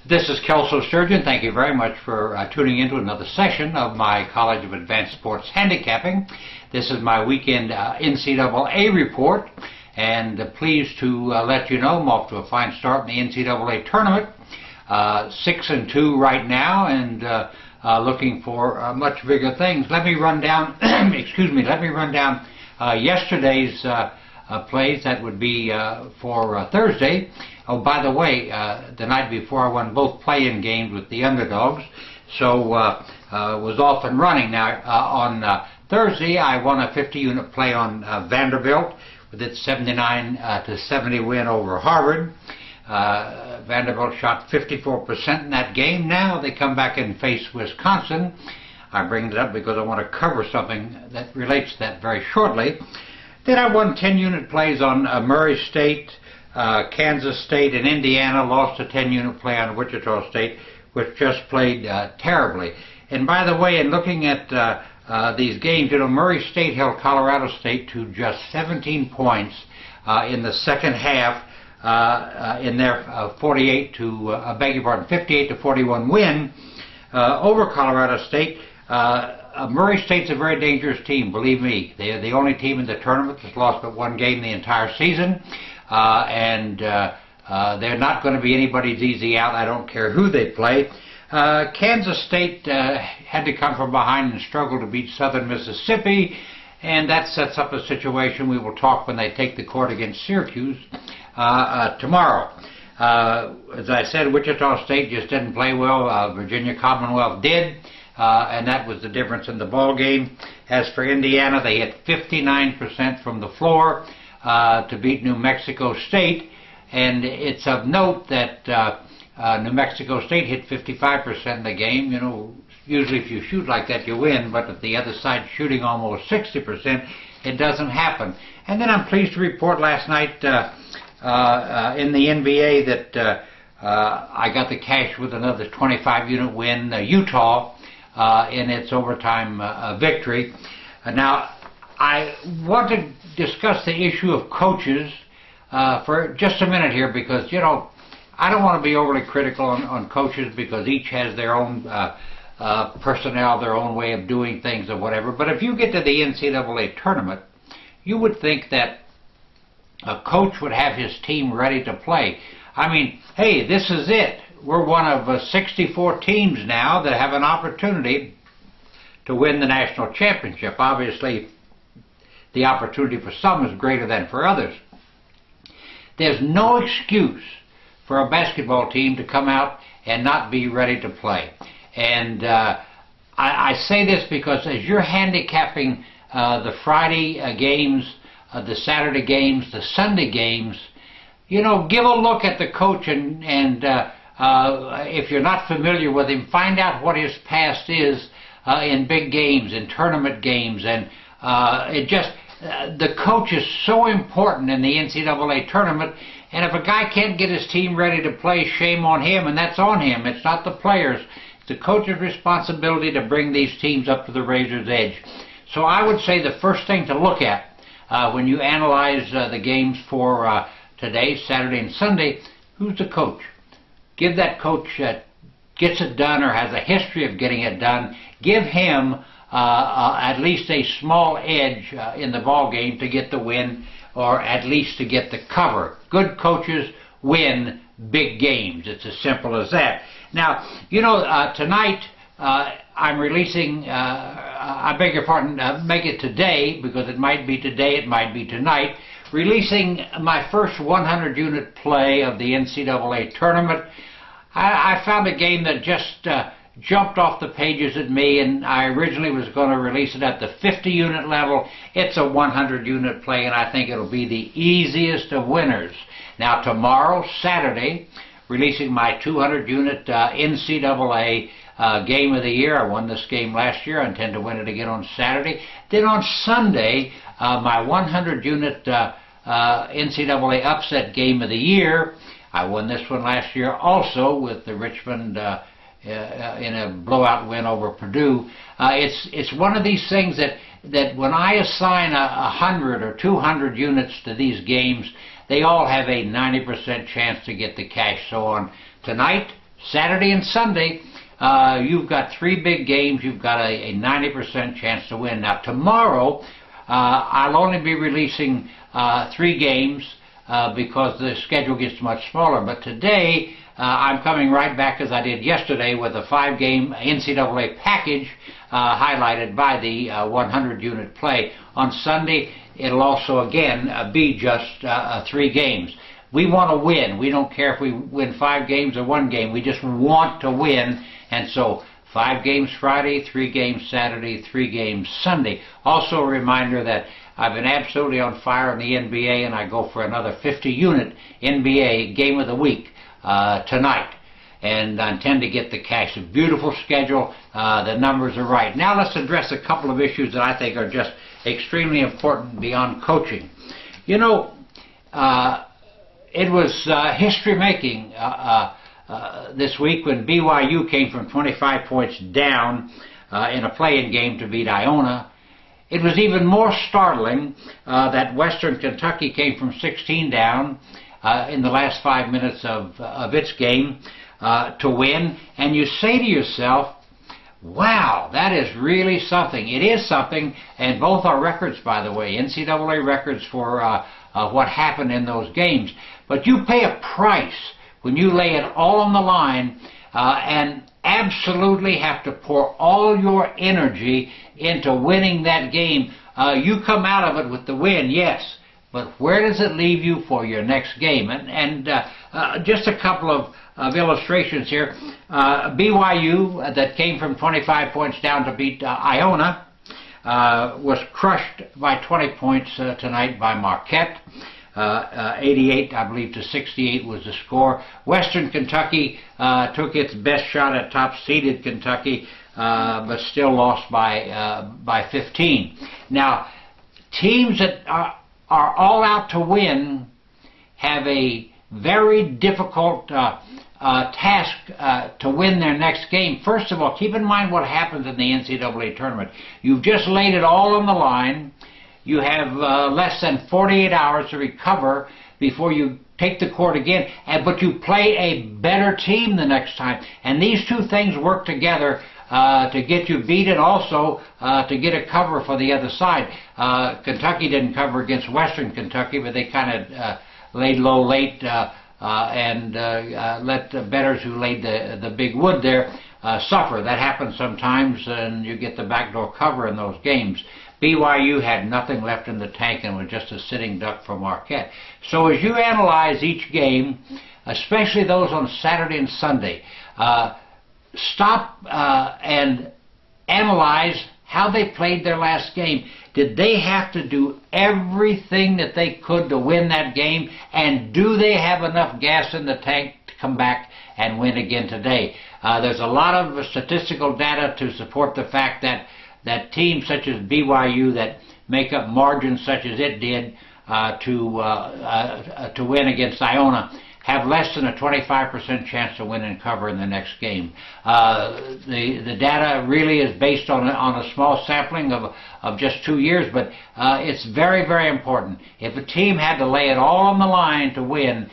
This is Kelso Surgeon. Thank you very much for tuning in to another session of my College of Advanced Sports Handicapping. This is my weekend NCAA report, and pleased to let you know I'm off to a fine start in the NCAA tournament. 6-2 right now, and looking for much bigger things. Let me run down. Yesterday's plays. That would be for Thursday. Oh, by the way, the night before I won both play-in games with the underdogs, so was off and running. Now on Thursday, I won a 50-unit play on Vanderbilt with its 79-70 win over Harvard. Vanderbilt shot 54% in that game. Now they come back and face Wisconsin. I bring it up because I want to cover something that relates to that very shortly. Then I won 10-unit plays on Murray State, Kansas State, and Indiana. Lost a 10-unit play on Wichita State, which just played terribly. And by the way, in looking at these games, Murray State held Colorado State to just 17 points in the second half in their 58 to 58 to 41 win over Colorado State. Murray State's a very dangerous team, believe me. They are the only team in the tournament that's lost but one game the entire season, and they're not going to be anybody's easy out. I don't care who they play. Kansas State had to come from behind and struggle to beat Southern Mississippi, and that sets up a situation we will talk when they take the court against Syracuse tomorrow. As I said, Wichita State just didn't play well. Virginia Commonwealth did. And that was the difference in the ball game. As for Indiana, they hit 59% from the floor to beat New Mexico State, and it's of note that New Mexico State hit 55% in the game. Usually if you shoot like that, you win, but if the other side's shooting almost 60%, it doesn't happen. And then I'm pleased to report last night in the NBA that I got the cash with another 25-unit win. Utah in its overtime victory. Now, I want to discuss the issue of coaches for just a minute here, because, I don't want to be overly critical on coaches, because each has their own personnel, their own way of doing things or whatever. But if you get to the NCAA tournament, you would think that a coach would have his team ready to play. I mean, hey, this is it. We're one of 64 teams now that have an opportunity to win the national championship. Obviously, the opportunity for some is greater than for others. There's no excuse for a basketball team to come out and not be ready to play. And I say this because as you're handicapping the Friday games, the Saturday games, the Sunday games, give a look at the coach and if you're not familiar with him, find out what his past is in big games, in tournament games, and the coach is so important in the NCAA tournament. And if a guy can't get his team ready to play, shame on him, and that's on him. It's not the players. It's the coach's responsibility to bring these teams up to the razor's edge. So I would say the first thing to look at when you analyze the games for today, Saturday and Sunday, who's the coach? Give that coach gets it done or has a history of getting it done. Give him at least a small edge in the ball game to get the win, or at least to get the cover. Good coaches win big games. It's as simple as that. Now, tonight I'm releasing, I beg your pardon, make it today, because it might be today, it might be tonight, releasing my first 100-unit play of the NCAA tournament. I found a game that just jumped off the pages at me, and I originally was going to release it at the 50-unit level. It's a 100-unit play, and I think it'll be the easiest of winners. Now, tomorrow, Saturday, releasing my 200-unit NCAA game of the year. I won this game last year. I intend to win it again on Saturday. Then on Sunday, my 100-unit NCAA upset game of the year. I won this one last year also with the Richmond in a blowout win over Purdue. It's one of these things that when I assign 100 or 200 units to these games, they all have a 90% chance to get the cash. So on tonight, Saturday and Sunday, you've got 3 big games. You've got a 90% chance to win. Now tomorrow, I'll only be releasing 3 games because the schedule gets much smaller. But today, I'm coming right back as I did yesterday with a 5-game NCAA package highlighted by the 100-unit play. On Sunday, it'll also again be just 3 games. We want to win. We don't care if we win 5 games or 1 game. We just want to win. And so 5 games Friday, 3 games Saturday, 3 games Sunday. Also a reminder that I've been absolutely on fire in the NBA, and I go for another 50-unit NBA Game of the Week tonight. And I intend to get the cash. A beautiful schedule. The numbers are right. Now let's address a couple of issues that I think are just extremely important beyond coaching. You know, it was history-making this week when BYU came from 25 points down in a play-in game to beat Iona. It was even more startling that Western Kentucky came from 16 down in the last 5 minutes of its game to win. And you say to yourself, wow, that is really something. It is something, and both are records, by the way, NCAA records for what happened in those games. But you pay a price when you lay it all on the line and absolutely have to pour all your energy into winning that game. You come out of it with the win, yes, but where does it leave you for your next game? And just a couple of illustrations here. BYU, that came from 25 points down to beat Iona, was crushed by 20 points tonight by Marquette. 88, I believe, to 68 was the score. Western Kentucky took its best shot at top-seeded Kentucky, but still lost by 15. Now, teams that are all out to win have a very difficult task to win their next game. First of all, keep in mind what happens in the NCAA tournament. You've just laid it all on the line. You have less than 48 hours to recover before you take the court again, but you play a better team the next time. And these two things work together to get you beat and also to get a cover for the other side. Kentucky didn't cover against Western Kentucky, but they kind of laid low late and let the bettors who laid the big wood there suffer. That happens sometimes, and you get the backdoor cover in those games. BYU had nothing left in the tank and was just a sitting duck for Marquette. So as you analyze each game, especially those on Saturday and Sunday, stop and analyze how they played their last game. Did they have to do everything that they could to win that game? And do they have enough gas in the tank to come back and win again today? There's a lot of statistical data to support the fact that teams such as BYU that make up margins such as it did to win against Iona have less than a 25% chance to win and cover in the next game. The data really is based on a small sampling of just 2 years, but it's very, very important. If a team had to lay it all on the line to win,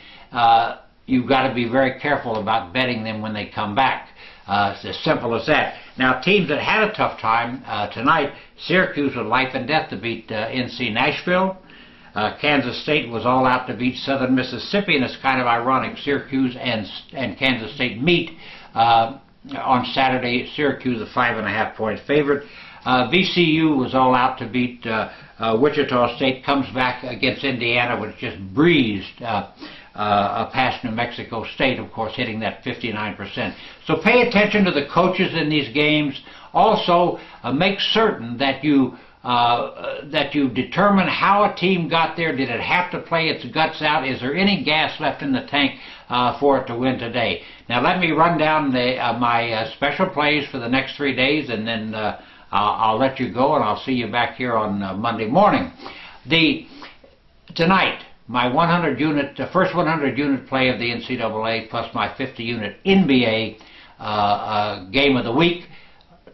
you've got to be very careful about betting them when they come back. It's as simple as that. Now, teams that had a tough time tonight, Syracuse was life and death to beat NC Nashville. Kansas State was all out to beat Southern Mississippi, and it's kind of ironic. Syracuse and Kansas State meet on Saturday. Syracuse, a 5.5-point favorite. VCU was all out to beat Wichita State, comes back against Indiana, which just breezed past New Mexico State, of course, hitting that 59%. So pay attention to the coaches in these games. Also, make certain that you determine how a team got there. Did it have to play its guts out? Is there any gas left in the tank for it to win today? Now let me run down my special plays for the next 3 days, and then I'll let you go, and I'll see you back here on Monday morning. Tonight, my 100-unit, the first 100-unit play of the NCAA, plus my 50-unit NBA game of the week.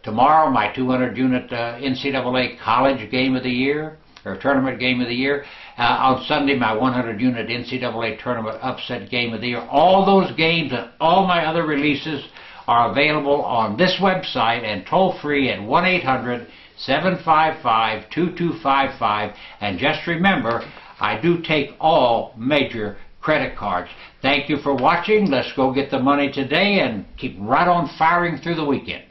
Tomorrow, my 200-unit NCAA College Game of the Year. or Tournament Game of the Year. On Sunday, my 100-unit NCAA Tournament Upset Game of the Year. All those games and all my other releases are available on this website and toll-free at 1-800-755-2255. And just remember, I do take all major credit cards. Thank you for watching. Let's go get the money today and keep right on firing through the weekend.